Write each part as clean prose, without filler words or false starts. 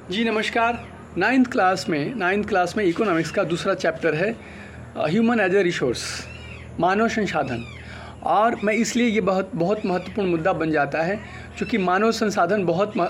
जी नमस्कार। Ninth class में economics का दूसरा चैप्टर है ह्यूमन एज ए रिसोर्स, मानव संसाधन। और मैं इसलिए ये बहुत महत्वपूर्ण मुद्दा बन जाता है क्योंकि मानव संसाधन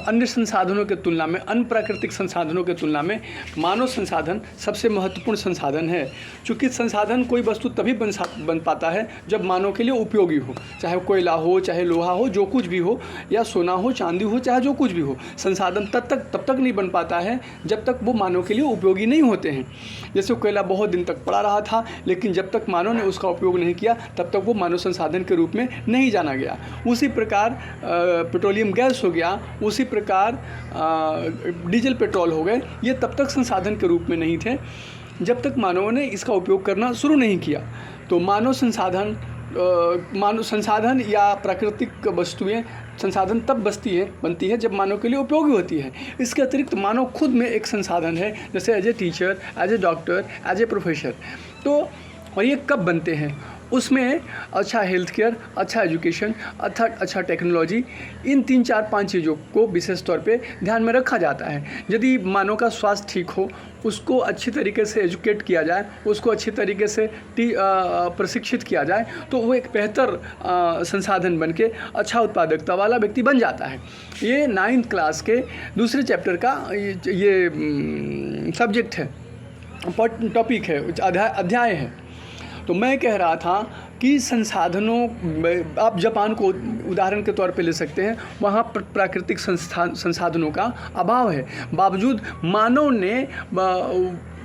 अन्य संसाधनों के तुलना में, अन्य प्राकृतिक संसाधनों के तुलना में मानव संसाधन सबसे महत्वपूर्ण संसाधन है। क्योंकि संसाधन कोई वस्तु तभी बन पाता है जब मानव के लिए उपयोगी हो, चाहे कोयला हो, चाहे लोहा हो, जो कुछ भी हो, या सोना हो, चांदी हो, चाहे जो कुछ भी हो। संसाधन तब तक नहीं बन पाता है जब तक वो मानव के लिए उपयोगी नहीं होते हैं। जैसे कोयला बहुत दिन तक पड़ा रहा था, लेकिन जब तक मानव ने उसका उपयोग नहीं किया तब तक वो मानव संसाधन के रूप में नहीं जाना गया। उसी प्रकार पेट्रोलियम गैस हो गया, उसी प्रकार डीजल पेट्रोल हो गए, ये तब तक संसाधन के रूप में नहीं थे जब तक मानवों ने इसका उपयोग करना शुरू नहीं किया। तो मानव संसाधन या प्राकृतिक वस्तुएं संसाधन तब बनती है जब मानव के लिए उपयोगी होती है। इसके अतिरिक्त मानव खुद में एक संसाधन है, जैसे as a teacher, as a doctor, as a professor. तो और ये कब बनते हैं? उसमें अच्छा हेल्थ केयर, अच्छा एजुकेशन, अच्छा टेक्नोलॉजी, इन 3, 4, 5 चीज़ों को विशेष तौर पे ध्यान में रखा जाता है। यदि मानव का स्वास्थ्य ठीक हो, उसको अच्छी तरीके से एजुकेट किया जाए, उसको अच्छी तरीके से प्रशिक्षित किया जाए, तो वो एक बेहतर संसाधन बन के अच्छा उत्पादकता वाला व्यक्ति बन जाता है। ये 9th क्लास के दूसरे चैप्टर का ये सब्जेक्ट है, टॉपिक है, अध्याय है। तो मैं कह रहा था कि संसाधनों, आप जापान को उदाहरण के तौर पे ले सकते हैं। वहाँ प्राकृतिक संसाधनों का अभाव है, बावजूद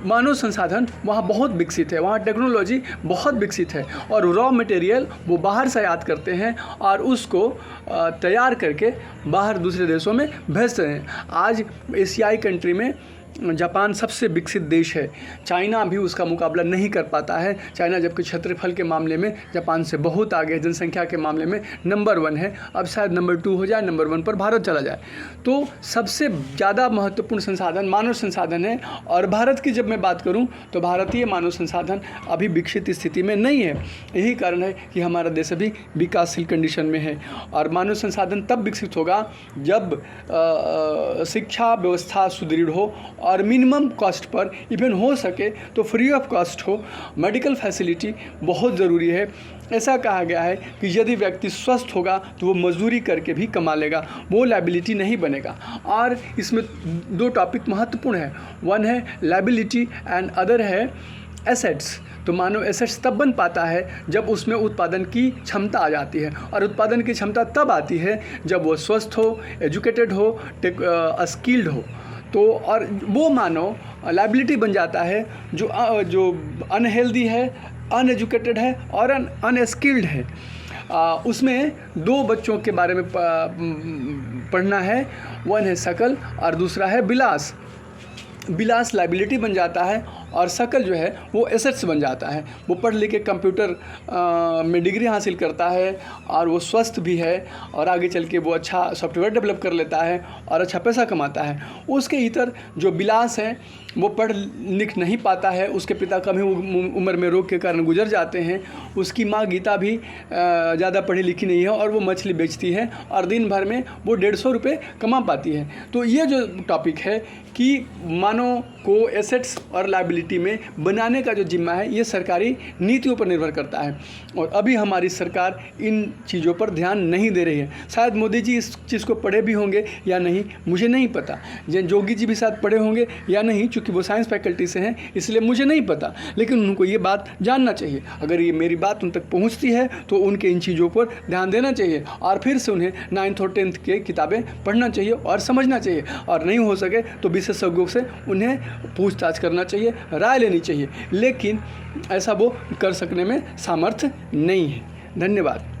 मानव संसाधन वहाँ बहुत विकसित है, वहाँ टेक्नोलॉजी बहुत विकसित है, और रॉ मटेरियल वो बाहर से आयात करते हैं और उसको तैयार करके बाहर दूसरे देशों में भेजते हैं। आज एशियाई कंट्री में जापान सबसे विकसित देश है। चाइना भी उसका मुकाबला नहीं कर पाता है। चाइना जबकि क्षेत्रफल के मामले में जापान से बहुत आगे, जनसंख्या के मामले में नंबर 1 है। अब शायद नंबर 2 हो जाए, नंबर 1 पर भारत चला जाए। तो सबसे ज़्यादा महत्वपूर्ण संसाधन मानव संसाधन है। और भारत की जब मैं बात करूं तो भारतीय मानव संसाधन अभी विकसित स्थिति में नहीं है। यही कारण है कि हमारा देश अभी विकासशील कंडीशन में है। और मानव संसाधन तब विकसित होगा जब शिक्षा व्यवस्था सुदृढ़ हो और मिनिमम कॉस्ट पर, इवन हो सके तो फ्री ऑफ कॉस्ट हो। मेडिकल फैसिलिटी बहुत ज़रूरी है। ऐसा कहा गया है कि यदि व्यक्ति स्वस्थ होगा तो वो मजदूरी करके भी कमा लेगा, वो लायबिलिटी नहीं बनेगा। और इसमें 2 टॉपिक महत्वपूर्ण है, वन है लायबिलिटी एंड अदर है एसेट्स। तो मानव एसेट्स तब बन पाता है जब उसमें उत्पादन की क्षमता आ जाती है, और उत्पादन की क्षमता तब आती है जब वो स्वस्थ हो, एजुकेटेड हो, स्किल्ड हो। तो और वो मानव लायबिलिटी बन जाता है जो अनहेल्दी है, अनएजुकेटेड है और अनस्किल्ड है। उसमें 2 बच्चों के बारे में पढ़ना है, वन है शकल और दूसरा है विलास। विलास लायबिलिटी बन जाता है और शकल जो है वो एसेट्स बन जाता है। वो पढ़ लिख के कंप्यूटर में डिग्री हासिल करता है और वो स्वस्थ भी है, और आगे चल के वो अच्छा सॉफ्टवेयर डेवलप कर लेता है और अच्छा पैसा कमाता है। उसके इतर जो विलास है वो पढ़ लिख नहीं पाता है, उसके पिता कम ही उम्र में रोग के कारण गुजर जाते हैं। उसकी माँ गीता भी ज़्यादा पढ़ी लिखी नहीं है और वो मछली बेचती है और दिन भर में वो 150 रुपये कमा पाती है। तो ये जो टॉपिक है कि मानव को एसेट्स और लायबिलिटी में बनाने का जो जिम्मा है, ये सरकारी नीतियों पर निर्भर करता है। और अभी हमारी सरकार इन चीज़ों पर ध्यान नहीं दे रही है। शायद मोदी जी इस चीज़ को पढ़े भी होंगे या नहीं, मुझे नहीं पता। जोगी जी भी शायद पढ़े होंगे या नहीं, क्योंकि वो साइंस फैकल्टी से हैं, इसलिए मुझे नहीं पता। लेकिन उनको ये बात जानना चाहिए। अगर ये मेरी बात उन तक पहुँचती है तो उनके इन चीज़ों पर ध्यान देना चाहिए, और फिर से उन्हें 9th और 10th के किताबें पढ़ना चाहिए और समझना चाहिए। और नहीं हो सके तो विशेषज्ञों से उन्हें पूछताछ करना चाहिए, राय लेनी चाहिए। लेकिन ऐसा वो कर सकने में सामर्थ्य नहीं है। धन्यवाद।